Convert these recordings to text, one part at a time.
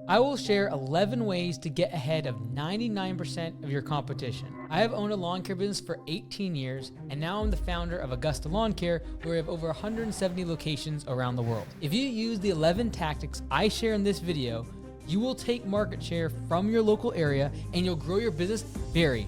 I will share 11 ways to get ahead of 99% of your competition. I have owned a lawn care business for 18 years, and now I'm the founder of Augusta Lawn Care, where we have over 170 locations around the world. If you use the 11 tactics I share in this video, you will take market share from your local area and you'll grow your business very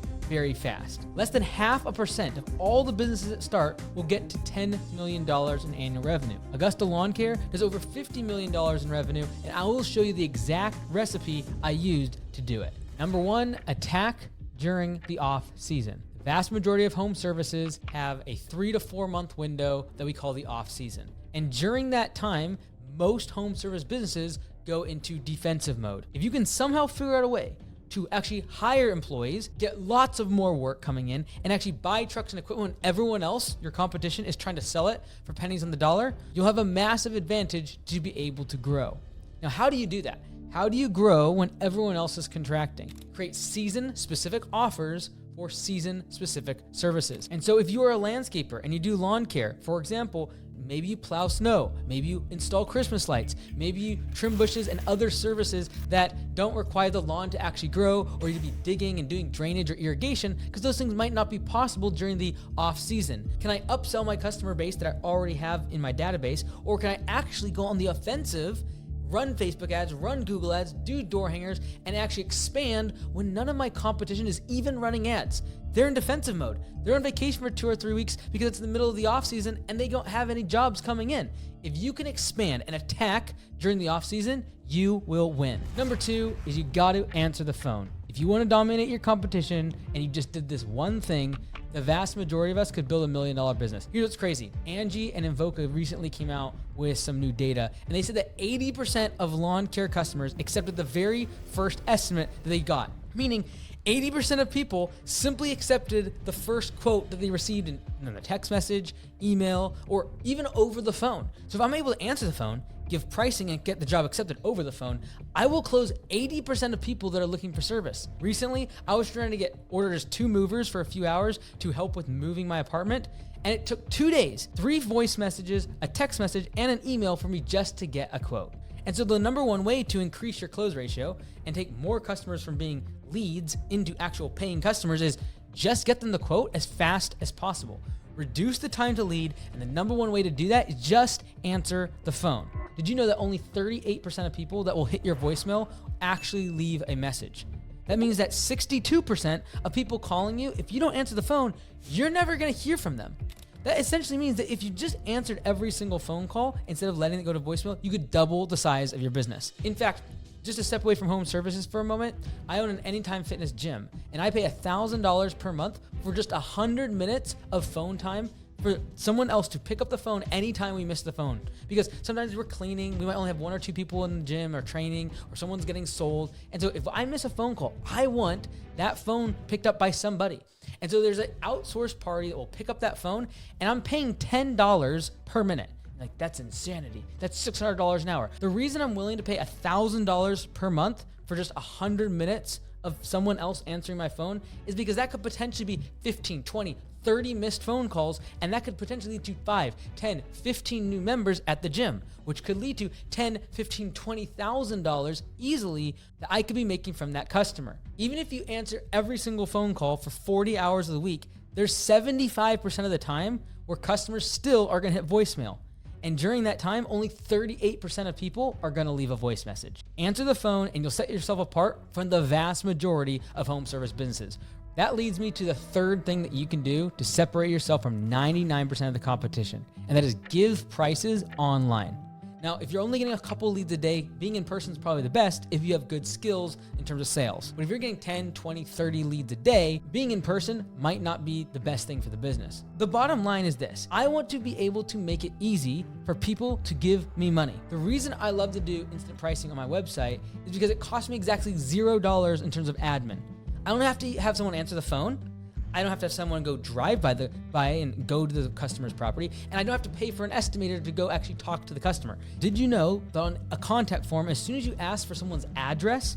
fast. Less than 0.5% of all the businesses that start will get to $10 million in annual revenue. Augusta Lawn Care does over $50 million in revenue, and I will show you the exact recipe I used to do it. Number 1, attack during the off season. The vast majority of home services have a 3 to 4 month window that we call the off season. And during that time, most home service businesses go into defensive mode. If you can somehow figure out a way to actually hire employees, get lots of more work coming in, and actually buy trucks and equipment when everyone else, your competition, is trying to sell it for pennies on the dollar, you'll have a massive advantage to be able to grow. Now, how do you do that? How do you grow when everyone else is contracting? Create season-specific offers for season-specific services. And so if you are a landscaper and you do lawn care, for example, maybe you plow snow, maybe you install Christmas lights, maybe you trim bushes and other services that don't require the lawn to actually grow, or you'd be digging and doing drainage or irrigation, because those things might not be possible during the off season. Can I upsell my customer base that I already have in my database, or can I actually go on the offensive, run Facebook ads, run Google ads, do door hangers, and actually expand when none of my competition is even running ads? They're in defensive mode. They're on vacation for 2 or 3 weeks because it's in the middle of the off season and they don't have any jobs coming in. If you can expand and attack during the off season, you will win. Number 2 is you got to answer the phone. If you want to dominate your competition and you just did this one thing, the vast majority of us could build $1 million business. Here's what's crazy. Angie and Invoca recently came out with some new data, and they said that 80% of lawn care customers accepted the very first estimate that they got, meaning 80% of people simply accepted the first quote that they received in a text message, email, or even over the phone. So if I'm able to answer the phone, give pricing, and get the job accepted over the phone, I will close 80% of people that are looking for service. Recently, I was trying to order just 2 movers for a few hours to help with moving my apartment, and it took 2 days, 3 voice messages, a text message, and an email for me just to get a quote. And so the number one way to increase your close ratio and take more customers from being leads into actual paying customers is just get them the quote as fast as possible. Reduce the time to lead, and the number one way to do that is just answer the phone. Did you know that only 38% of people that will hit your voicemail actually leave a message? That means that 62% of people calling you, if you don't answer the phone, you're never gonna hear from them. That essentially means that if you just answered every single phone call instead of letting it go to voicemail, you could double the size of your business. In fact, just to step away from home services for a moment, I own an Anytime Fitness gym, and I pay $1,000 per month for just 100 minutes of phone time for someone else to pick up the phone anytime we miss the phone. Because sometimes we're cleaning, we might only have 1 or 2 people in the gym or training, or someone's getting sold. And so if I miss a phone call, I want that phone picked up by somebody. And so there's an outsourced party that will pick up that phone, and I'm paying $10 per minute. Like, that's insanity. That's $600 an hour. The reason I'm willing to pay $1,000 per month for just 100 minutes of someone else answering my phone is because that could potentially be 15, 20, 30 missed phone calls, and that could potentially lead to 5, 10, 15 new members at the gym, which could lead to $10, $15, $20,000 easily that I could be making from that customer. Even if you answer every single phone call for 40 hours of the week, there's 75% of the time where customers still are gonna hit voicemail. And during that time, only 38% of people are gonna leave a voice message. Answer the phone and you'll set yourself apart from the vast majority of home service businesses. That leads me to the third thing that you can do to separate yourself from 99% of the competition, and that is give prices online. Now, if you're only getting a couple leads a day, being in person is probably the best if you have good skills in terms of sales. But if you're getting 10, 20, 30 leads a day, being in person might not be the best thing for the business. The bottom line is this: I want to be able to make it easy for people to give me money. The reason I love to do instant pricing on my website is because it costs me exactly $0 in terms of admin. I don't have to have someone answer the phone. I don't have to have someone go drive by and go to the customer's property, and I don't have to pay for an estimator to go actually talk to the customer. Did you know that on a contact form, as soon as you ask for someone's address,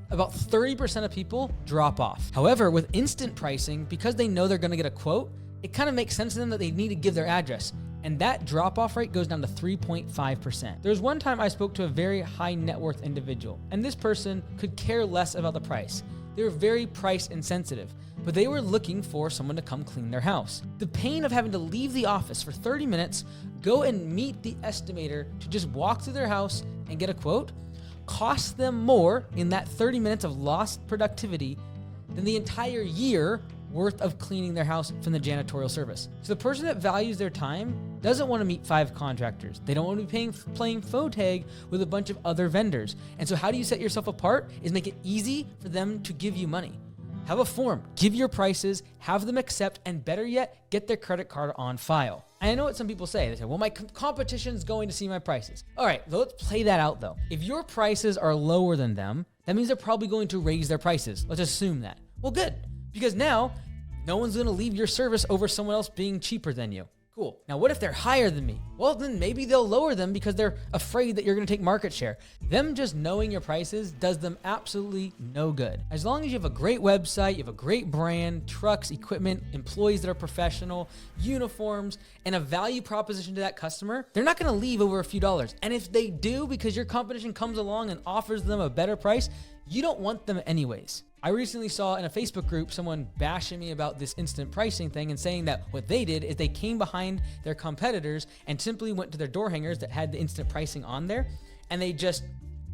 about 30% of people drop off? However, with instant pricing, because they know they're gonna get a quote, it kind of makes sense to them that they need to give their address. And that drop-off rate goes down to 3.5%. There's one time I spoke to a very high net worth individual, and this person could care less about the price. They were very price insensitive, but they were looking for someone to come clean their house. The pain of having to leave the office for 30 minutes, go and meet the estimator to just walk through their house and get a quote, costs them more in that 30 minutes of lost productivity than the entire year worth of cleaning their house from the janitorial service. So the person that values their time doesn't want to meet 5 contractors. They don't want to be playing phone tag with a bunch of other vendors. And so how do you set yourself apart is make it easy for them to give you money. Have a form, give your prices, have them accept, and better yet, get their credit card on file. And I know what some people say. They say, well, my competition's going to see my prices. All right, let's play that out though. If your prices are lower than them, that means they're probably going to raise their prices. Let's assume that. Well, good, because now no one's going to leave your service over someone else being cheaper than you. Cool. Now, what if they're higher than me? Well, then maybe they'll lower them because they're afraid that you're going to take market share. Them just knowing your prices does them absolutely no good. As long as you have a great website, you have a great brand, trucks, equipment, employees that are professional, uniforms, and a value proposition to that customer, they're not going to leave over a few dollars. And if they do, because your competition comes along and offers them a better price, you don't want them anyways. I recently saw in a Facebook group someone bashing me about this instant pricing thing and saying that what they did is they came behind their competitors and simply went to their door hangers that had the instant pricing on there, and they just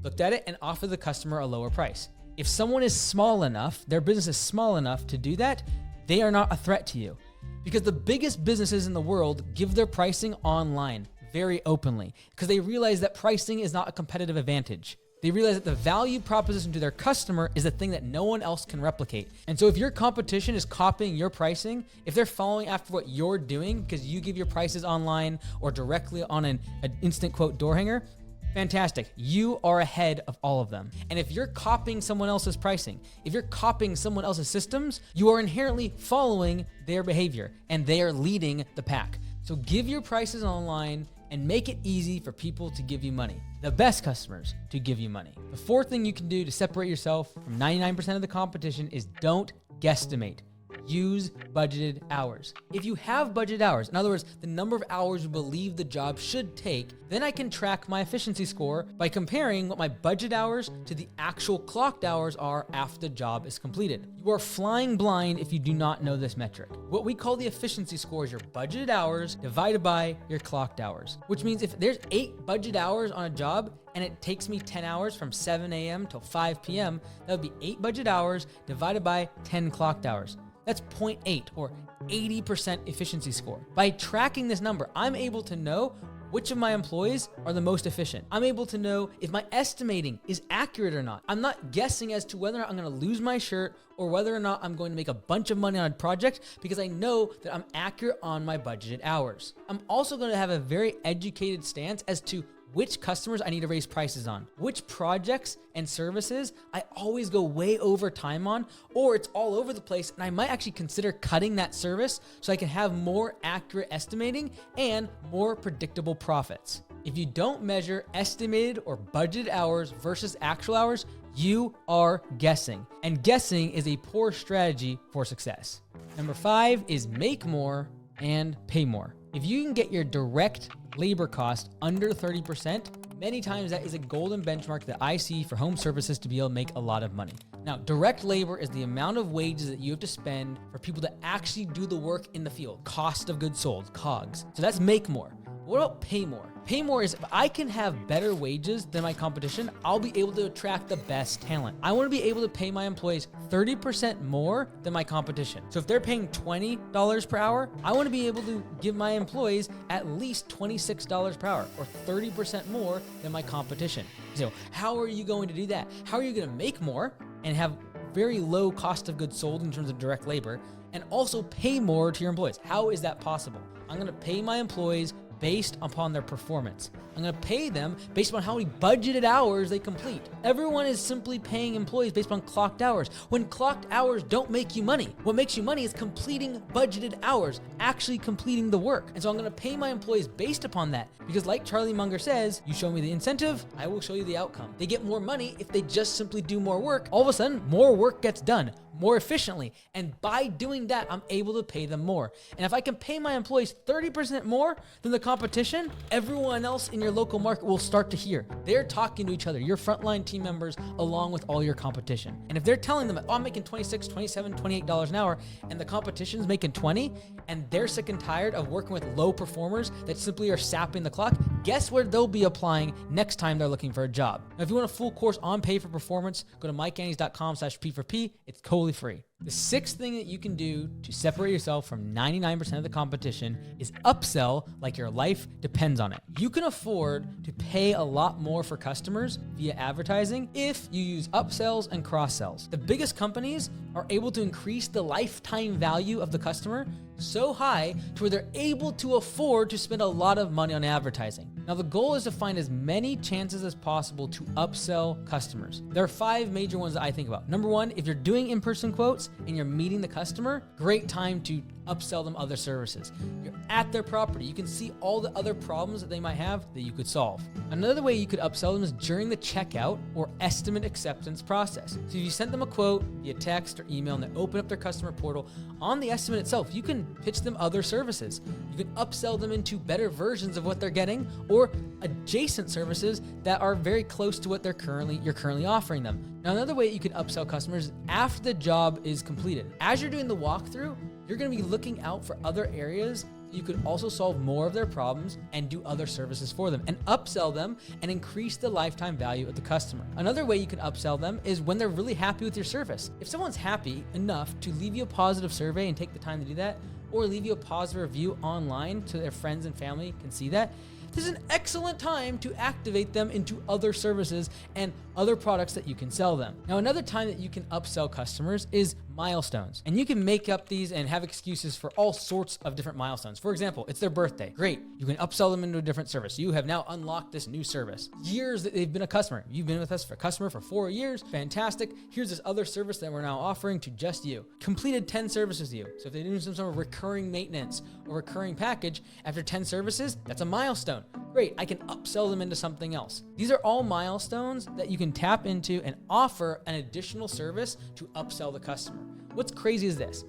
looked at it and offered the customer a lower price. If someone is small enough, their business is small enough to do that, they are not a threat to you. Because the biggest businesses in the world give their pricing online very openly because they realize that pricing is not a competitive advantage. They realize that the value proposition to their customer is the thing that no one else can replicate. And so if your competition is copying your pricing, if they're following after what you're doing because you give your prices online or directly on an instant quote door hanger, fantastic. You are ahead of all of them. And if you're copying someone else's pricing, if you're copying someone else's systems, you are inherently following their behavior and they are leading the pack. So give your prices online and make it easy for people to give you money. The best customers to give you money. The fourth thing you can do to separate yourself from 99% of the competition is don't guesstimate. Use budgeted hours. If you have budgeted hours, in other words, the number of hours you believe the job should take, then I can track my efficiency score by comparing what my budget hours to the actual clocked hours are after the job is completed. You are flying blind if you do not know this metric. What we call the efficiency score is your budgeted hours divided by your clocked hours, which means if there's 8 budget hours on a job and it takes me 10 hours from 7 a.m. till 5 p.m., that would be 8 budget hours divided by 10 clocked hours. That's 0.8 or 80% efficiency score. By tracking this number, I'm able to know which of my employees are the most efficient. I'm able to know if my estimating is accurate or not. I'm not guessing as to whether or not I'm going to lose my shirt or whether or not I'm going to make a bunch of money on a project because I know that I'm accurate on my budgeted hours. I'm also going to have a very educated stance as to which customers I need to raise prices on, which projects and services I always go way over time on, or it's all over the place and I might actually consider cutting that service so I can have more accurate estimating and more predictable profits. If you don't measure estimated or budgeted hours versus actual hours, you are guessing. And guessing is a poor strategy for success. Number 5 is make more and pay more. If you can get your direct labor cost under 30%, many times that is a golden benchmark that I see for home services to be able to make a lot of money. Now, direct labor is the amount of wages that you have to spend for people to actually do the work in the field. Cost of goods sold, COGS. So that's make more. What about pay more? Pay more is if I can have better wages than my competition, I'll be able to attract the best talent. I want to be able to pay my employees 30% more than my competition. So if they're paying $20 per hour, I want to be able to give my employees at least $26 per hour or 30% more than my competition. So how are you going to do that? How are you going to make more and have very low cost of goods sold in terms of direct labor and also pay more to your employees? How is that possible? I'm going to pay my employees based upon their performance. I'm going to pay them based on how many budgeted hours they complete. Everyone is simply paying employees based on clocked hours, when clocked hours don't make you money. What makes you money is completing budgeted hours, actually completing the work. And so I'm going to pay my employees based upon that because like Charlie Munger says, you show me the incentive, I will show you the outcome. They get more money if they just simply do more work. All of a sudden, more work gets done. more efficiently. And by doing that, I'm able to pay them more. And if I can pay my employees 30% more than the competition, everyone else in your local market will start to hear. They're talking to each other, your frontline team members, along with all your competition. And if they're telling them, oh, I'm making $26, $27, $28 an hour, and the competition's making 20, and they're sick and tired of working with low performers that simply are sapping the clock, guess where they'll be applying next time they're looking for a job. Now, if you want a full course on pay for performance, go to mikeandes.com/P4P. It's totally free. The sixth thing that you can do to separate yourself from 99% of the competition is upsell like your life depends on it. You can afford to pay a lot more for customers via advertising if you use upsells and cross-sells. The biggest companies are able to increase the lifetime value of the customer so high to where they're able to afford to spend a lot of money on advertising. Now, the goal is to find as many chances as possible to upsell customers. There are 5 major ones that I think about. Number 1, if you're doing in-person quotes and you're meeting the customer, great time to upsell them other services. You're at their property. You can see all the other problems that they might have that you could solve. Another way you could upsell them is during the checkout or estimate acceptance process. So if you sent them a quote via text or email and they open up their customer portal, on the estimate itself, you can pitch them other services. You can upsell them into better versions of what they're getting or adjacent services that are very close to what you're currently offering them. Now, another way you can upsell customers is after the job is completed. As you're doing the walkthrough, you're going to be looking out for other areas you could also solve more of their problems and do other services for them and upsell them and increase the lifetime value of the customer. Another way you can upsell them is when they're really happy with your service. If someone's happy enough to leave you a positive survey and take the time to do that, or leave you a positive review online so their friends and family can see that, this is an excellent time to activate them into other services and other products that you can sell them. Now, another time that you can upsell customers is milestones. And you can make up these and have excuses for all sorts of different milestones. For example, it's their birthday. Great. You can upsell them into a different service. You have now unlocked this new service. Years that they've been a customer. You've been with us for a customer for 4 years. Fantastic. Here's this other service that we're now offering to just you. Completed 10 services to you. So if they do some sort of recurring maintenance or recurring package, after 10 services, that's a milestone. Great, I can upsell them into something else. These are all milestones that you can tap into and offer an additional service to upsell the customer. What's crazy is this.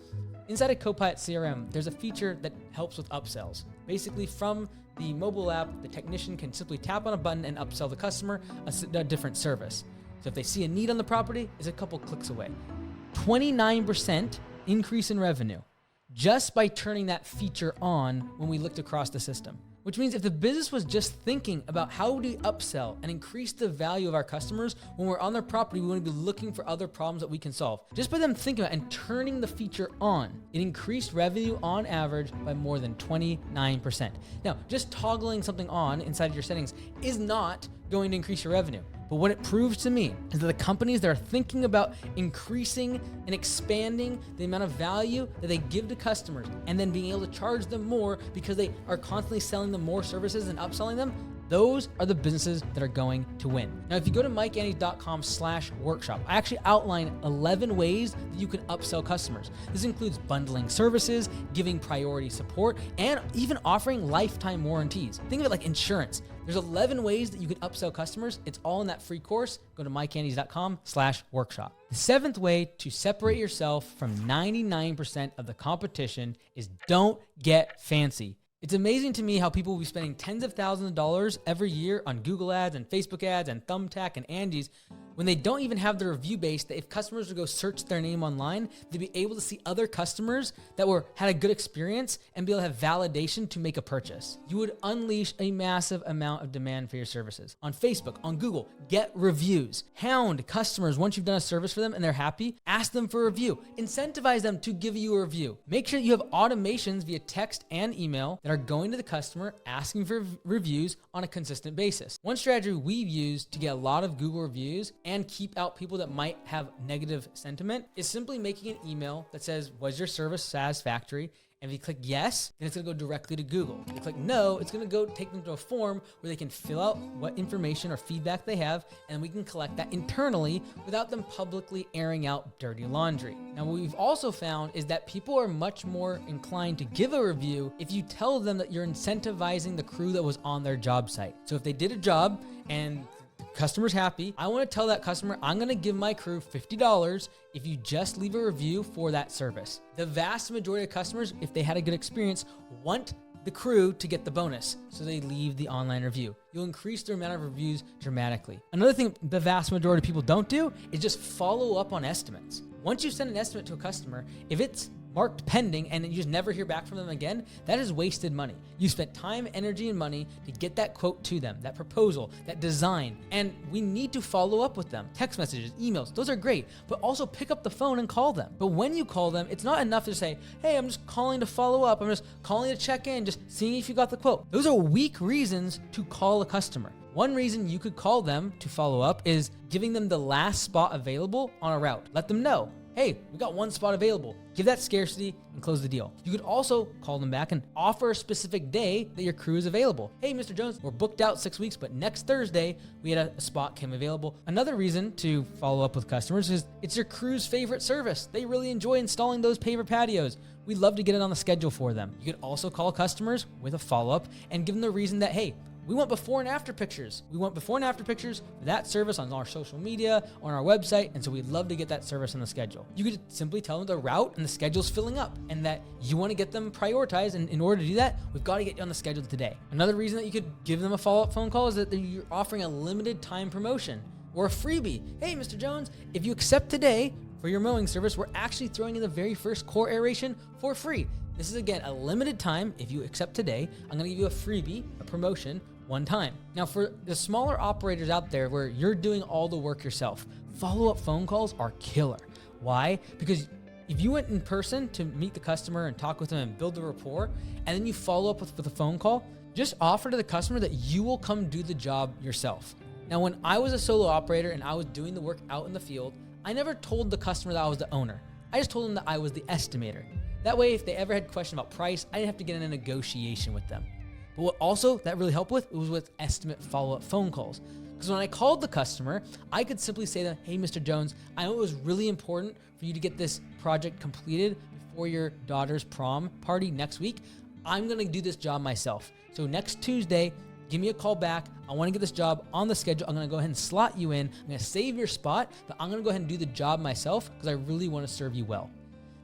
Inside of Copilot CRM, there's a feature that helps with upsells. Basically, from the mobile app, the technician can simply tap on a button and upsell the customer a different service. So if they see a need on the property, it's a couple clicks away. 29% increase in revenue just by turning that feature on when we looked across the system. Which means if the business was just thinking about how do we upsell and increase the value of our customers when we're on their property, we want to be looking for other problems that we can solve. Just by them thinking about and turning the feature on, it increased revenue on average by more than 29%. Now, just toggling something on inside your settings is not going to increase your revenue. But what it proves to me is that the companies that are thinking about increasing and expanding the amount of value that they give to customers and then being able to charge them more because they are constantly selling them more services and upselling them, those are the businesses that are going to win. Now, if you go to mikeandes.com/workshop, I actually outline 11 ways that you can upsell customers. This includes bundling services, giving priority support, and even offering lifetime warranties. Think of it like insurance. There's 11 ways that you can upsell customers. It's all in that free course. Go to mikeandes.com/workshop. The 7th way to separate yourself from 99% of the competition is don't get fancy. It's amazing to me how people will be spending tens of thousands of dollars every year on Google ads and Facebook ads and Thumbtack and Andes when they don't even have the review base that if customers would go search their name online, they'd be able to see other customers that had a good experience and be able to have validation to make a purchase. You would unleash a massive amount of demand for your services. On Facebook, on Google, get reviews. Hound customers once you've done a service for them and they're happy, ask them for a review. Incentivize them to give you a review. Make sure that you have automations via text and email that are going to the customer asking for reviews on a consistent basis. One strategy we've used to get a lot of Google reviews and keep out people that might have negative sentiment is simply making an email that says, was your service satisfactory? And if you click yes, then it's going to go directly to Google. If you click no, it's going to go take them to a form where they can fill out what information or feedback they have, and we can collect that internally without them publicly airing out dirty laundry. Now, what we've also found is that people are much more inclined to give a review if you tell them that you're incentivizing the crew that was on their job site. So if they did a job and the customer's happy. I want to tell that customer, I'm going to give my crew $50 if you just leave a review for that service. The vast majority of customers, if they had a good experience, want the crew to get the bonus, so they leave the online review. You'll increase the amount of reviews dramatically. Another thing the vast majority of people don't do is just follow up on estimates. Once you send an estimate to a customer, if it's marked pending and you just never hear back from them again, that is wasted money. You spent time, energy, and money to get that quote to them, that proposal, that design, and we need to follow up with them. Text messages, emails, those are great, but also pick up the phone and call them. But when you call them, it's not enough to say, hey, I'm just calling to follow up. I'm just calling to check in, just seeing if you got the quote. Those are weak reasons to call a customer. One reason you could call them to follow up is giving them the last spot available on a route. Let them know, hey, we got one spot available. Give that scarcity and close the deal. You could also call them back and offer a specific day that your crew is available. Hey, Mr. Jones, we're booked out 6 weeks, but next Thursday, we had a spot came available. Another reason to follow up with customers is it's your crew's favorite service. They really enjoy installing those paver patios. We'd love to get it on the schedule for them. You could also call customers with a follow-up and give them the reason that, hey, we want before and after pictures. We want before and after pictures for that service on our social media, on our website, and so we'd love to get that service on the schedule. You could simply tell them the route and the schedule's filling up and that you want to get them prioritized, and in order to do that, we've got to get you on the schedule today. Another reason that you could give them a follow-up phone call is that you're offering a limited time promotion or a freebie. Hey, Mr. Jones, if you accept today for your mowing service, we're actually throwing in the very first core aeration for free. This is, again, a limited time. If you accept today, I'm going to give you a freebie, a promotion, one time. Now, for the smaller operators out there where you're doing all the work yourself, follow-up phone calls are killer. Why? Because if you went in person to meet the customer and talk with them and build the rapport, and then you follow up with a phone call, just offer to the customer that you will come do the job yourself. Now, when I was a solo operator and I was doing the work out in the field, I never told the customer that I was the owner. I just told them that I was the estimator. That way, if they ever had questions about price, I didn't have to get in a negotiation with them. But what also that really helped with, it was with estimate follow-up phone calls. Because when I called the customer, I could simply say to them, hey, Mr. Jones, I know it was really important for you to get this project completed before your daughter's prom party next week. I'm going to do this job myself. So next Tuesday, give me a call back. I want to get this job on the schedule. I'm going to go ahead and slot you in. I'm going to save your spot, but I'm going to go ahead and do the job myself because I really want to serve you well.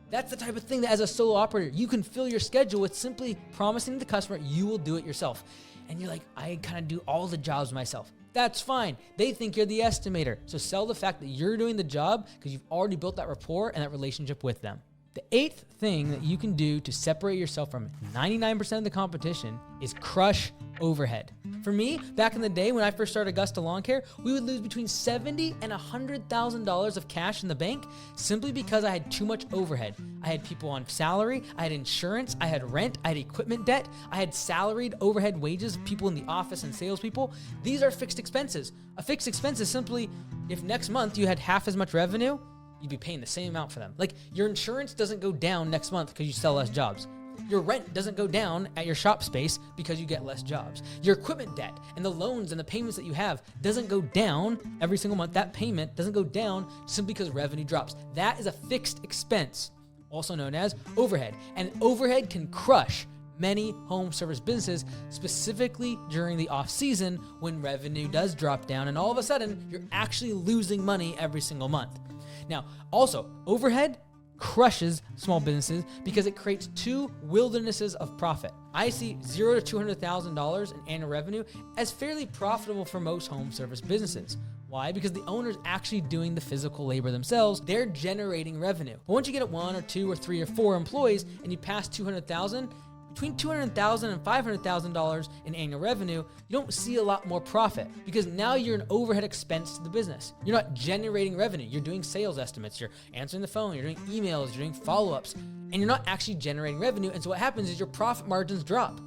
That's the type of thing that as a solo operator, you can fill your schedule with simply promising the customer you will do it yourself. And you're like, I kind of do all the jobs myself. That's fine. They think you're the estimator. So sell the fact that you're doing the job because you've already built that rapport and that relationship with them. The eighth thing that you can do to separate yourself from 99% of the competition is crush overhead. For me, back in the day when I first started Augusta Lawn Care, we would lose between $70,000 and $100,000 of cash in the bank simply because I had too much overhead. I had people on salary, I had insurance, I had rent, I had equipment debt, I had salaried overhead wages of people in the office and salespeople. These are fixed expenses. A fixed expense is simply if next month you had half as much revenue, you'd be paying the same amount for them. Like your insurance doesn't go down next month because you sell less jobs. Your rent doesn't go down at your shop space because you get less jobs. Your equipment debt and the loans and the payments that you have doesn't go down every single month. That payment doesn't go down simply because revenue drops. That is a fixed expense, also known as overhead. And overhead can crush many home service businesses, specifically during the off season when revenue does drop down and all of a sudden you're actually losing money every single month. Now, also, overhead crushes small businesses because it creates two wildernesses of profit. I see $0 to $200,000 in annual revenue as fairly profitable for most home service businesses. Why? Because the owner's actually doing the physical labor themselves. They're generating revenue. But once you get at 1 or 2 or 3 or 4 employees and you pass $200,000, between $200,000 and $500,000 in annual revenue, you don't see a lot more profit because now you're an overhead expense to the business. You're not generating revenue. You're doing sales estimates. You're answering the phone. You're doing emails. You're doing follow-ups. And you're not actually generating revenue. And so what happens is your profit margins drop.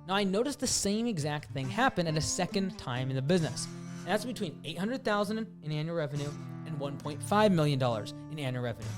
Now, I noticed the same exact thing happen at a second time in the business. And that's between $800,000 in annual revenue and $1.5 million in annual revenue.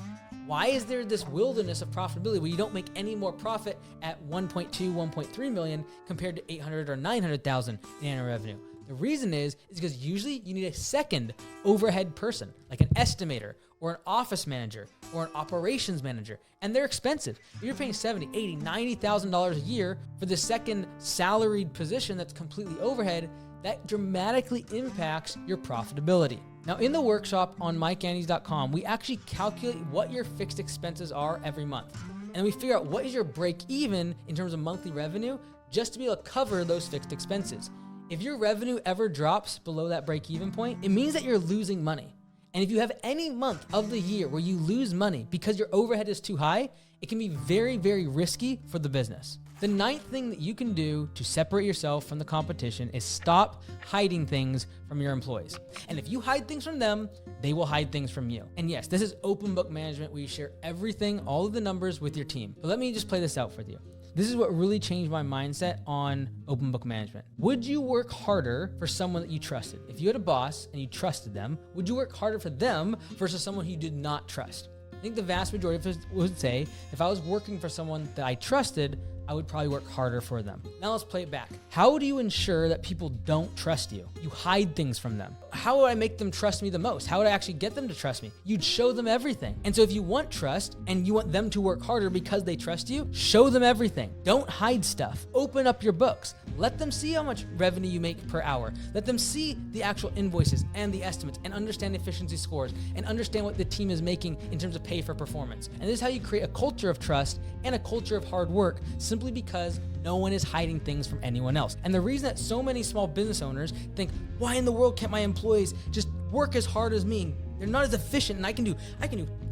Why is there this wilderness of profitability where you don't make any more profit at 1.2, 1.3 million compared to 800 or 900,000 in annual revenue? The reason is because usually you need a second overhead person, like an estimator or an office manager or an operations manager, and they're expensive. If you're paying $70,000, $80,000, $90,000 a year for the second salaried position that's completely overhead, that dramatically impacts your profitability. Now, in the workshop on MikeAndes.com, we actually calculate what your fixed expenses are every month. And we figure out what is your break even in terms of monthly revenue just to be able to cover those fixed expenses. If your revenue ever drops below that break even point, it means that you're losing money. And if you have any month of the year where you lose money because your overhead is too high, it can be very, very risky for the business. The ninth thing that you can do to separate yourself from the competition is stop hiding things from your employees. And if you hide things from them, they will hide things from you. And yes, this is open book management where you share everything, all of the numbers with your team. But let me just play this out for you. This is what really changed my mindset on open book management. Would you work harder for someone that you trusted? If you had a boss and you trusted them, would you work harder for them versus someone who you did not trust? I think the vast majority of us would say, if I was working for someone that I trusted, I would probably work harder for them. Now let's play it back. How do you ensure that people don't trust you? You hide things from them. How would I make them trust me the most? How would I actually get them to trust me? You'd show them everything. And so if you want trust and you want them to work harder because they trust you, show them everything. Don't hide stuff. Open up your books. Let them see how much revenue you make per hour. Let them see the actual invoices and the estimates and understand efficiency scores and understand what the team is making in terms of pay for performance. And this is how you create a culture of trust and a culture of hard work, simply because no one is hiding things from anyone else. And the reason that so many small business owners think, why in the world can't my employees just work as hard as me? They're not as efficient, and I can do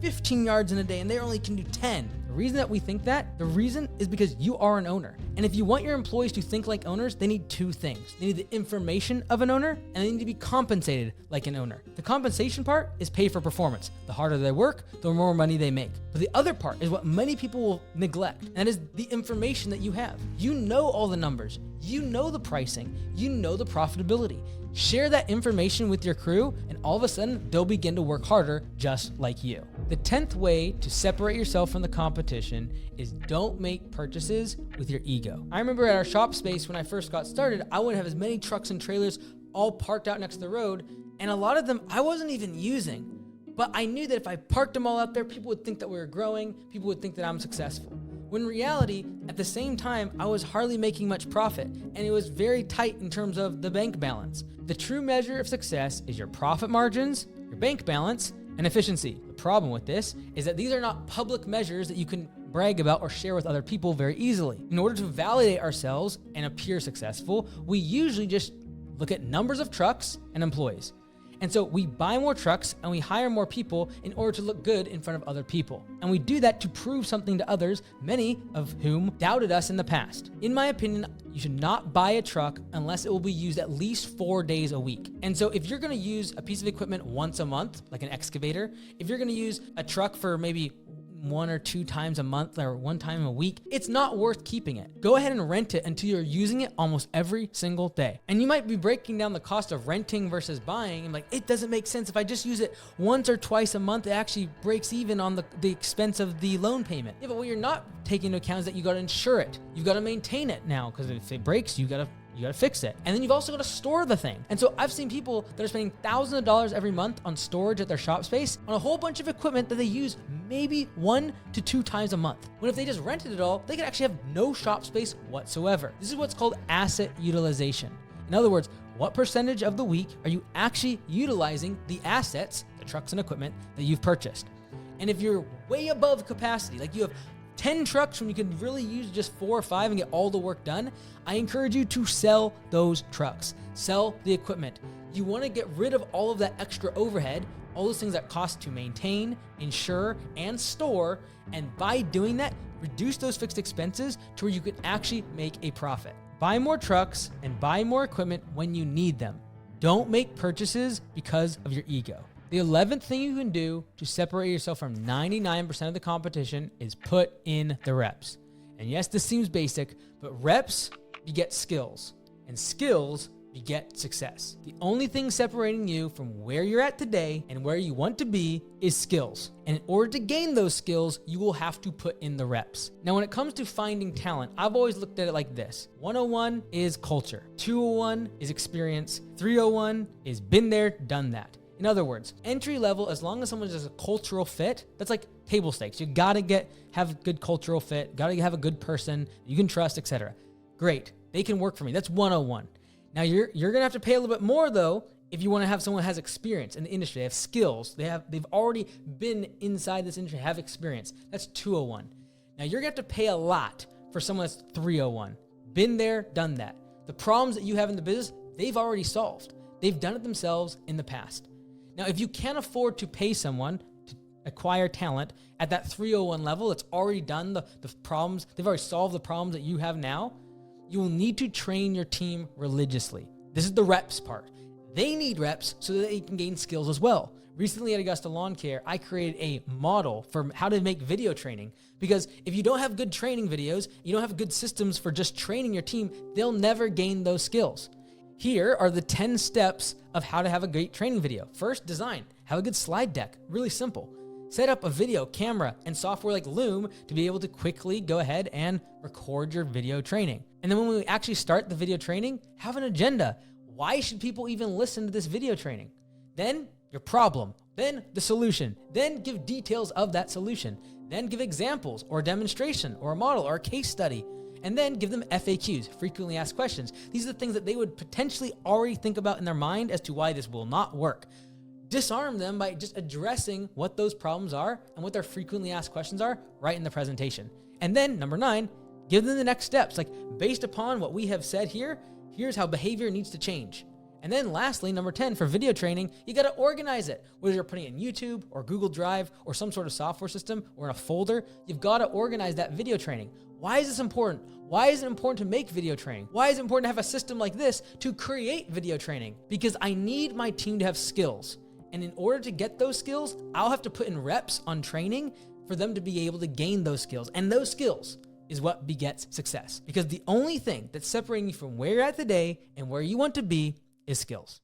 15 yards in a day and they only can do 10. The reason that we think that, the reason is because you are an owner. And if you want your employees to think like owners, they need two things. They need the information of an owner, and they need to be compensated like an owner. The compensation part is pay for performance. The harder they work, the more money they make. But the other part is what many people will neglect, and that is the information that you have. You know all the numbers. You know the pricing. You know the profitability. Share that information with your crew, and all of a sudden, they'll begin to work harder just like you. The 10th way to separate yourself from the competition is don't make purchases with your ego. I remember at our shop space when I first got started, I would have as many trucks and trailers all parked out next to the road, and a lot of them I wasn't even using. But I knew that if I parked them all out there, people would think that we were growing, people would think that I'm successful. When in reality, at the same time, I was hardly making much profit, and it was very tight in terms of the bank balance. The true measure of success is your profit margins, your bank balance, and efficiency. The problem with this is that these are not public measures that you can brag about or share with other people very easily. In order to validate ourselves and appear successful, we usually just look at numbers of trucks and employees. And so we buy more trucks and we hire more people in order to look good in front of other people. And we do that to prove something to others, many of whom doubted us in the past. In my opinion, you should not buy a truck unless it will be used at least 4 days a week. And so if you're gonna use a piece of equipment once a month, like an excavator, if you're gonna use a truck for maybe 1 or 2 times a month or 1 time a week, it's not worth keeping it. Go ahead and rent it until you're using it almost every single day. And you might be breaking down the cost of renting versus buying and like, it doesn't make sense. If I just use it once or twice a month, it actually breaks even on the expense of the loan payment. Yeah, but what you're not taking into account is that you gotta insure it. You gotta maintain it now, because if it breaks, you gotta fix it. And then you've also got to store the thing. And so I've seen people that are spending thousands of dollars every month on storage at their shop space on a whole bunch of equipment that they use maybe 1 to 2 times a month. When if they just rented it all, they could actually have no shop space whatsoever. This is what's called asset utilization. In other words, what percentage of the week are you actually utilizing the assets, the trucks and equipment that you've purchased? And if you're way above capacity, like you have 10 trucks when you can really use just 4 or 5 and get all the work done, I encourage you to sell those trucks. Sell the equipment. You want to get rid of all of that extra overhead, all those things that cost to maintain, insure, and store, and by doing that, reduce those fixed expenses to where you can actually make a profit. Buy more trucks and buy more equipment when you need them. Don't make purchases because of your ego. The 11th thing you can do to separate yourself from 99% of the competition is put in the reps. And yes, this seems basic, but reps beget skills, and skills beget success. The only thing separating you from where you're at today and where you want to be is skills. And in order to gain those skills, you will have to put in the reps. Now, when it comes to finding talent, I've always looked at it like this. 101 is culture. 201 is experience. 301 is been there, done that. In other words, entry level, as long as someone has a cultural fit, that's like table stakes. You gotta have a good cultural fit, gotta have a good person you can trust, etc. Great, they can work for me. That's 101. Now you're gonna have to pay a little bit more though if you want to have someone who has experience in the industry. They have skills. They've already been inside this industry, have experience. That's 201. Now you're gonna have to pay a lot for someone that's 301. Been there, done that. The problems that you have in the business, they've already solved. They've done it themselves in the past. Now, if you can't afford to pay someone to acquire talent at that 301 level, that's already done the problems, they've already solved the problems that you have now, you will need to train your team religiously. This is the reps part. They need reps so that they can gain skills as well. Recently at Augusta Lawn Care, I created a model for how to make video training, because if you don't have good training videos, you don't have good systems for just training your team, they'll never gain those skills. Here are the 10 steps of how to have a great training video. First, design. Have a good slide deck. Really simple. Set up a video camera and software like Loom to be able to quickly go ahead and record your video training. And then when we actually start the video training, have an agenda. Why should people even listen to this video training? Then your problem, then the solution, then give details of that solution, then give examples or a demonstration or a model or a case study, and then give them FAQs, frequently asked questions. These are the things that they would potentially already think about in their mind as to why this will not work. Disarm them by just addressing what those problems are and what their frequently asked questions are right in the presentation. And then number 9, give them the next steps. Like, based upon what we have said here, here's how behavior needs to change. And then lastly, number 10, for video training, you got to organize it. Whether you're putting it in YouTube or Google Drive or some sort of software system or in a folder, you've got to organize that video training. Why is this important? Why is it important to make video training? Why is it important to have a system like this to create video training? Because I need my team to have skills. And in order to get those skills, I'll have to put in reps on training for them to be able to gain those skills. And those skills is what begets success. Because the only thing that's separating you from where you're at today and where you want to be is skills.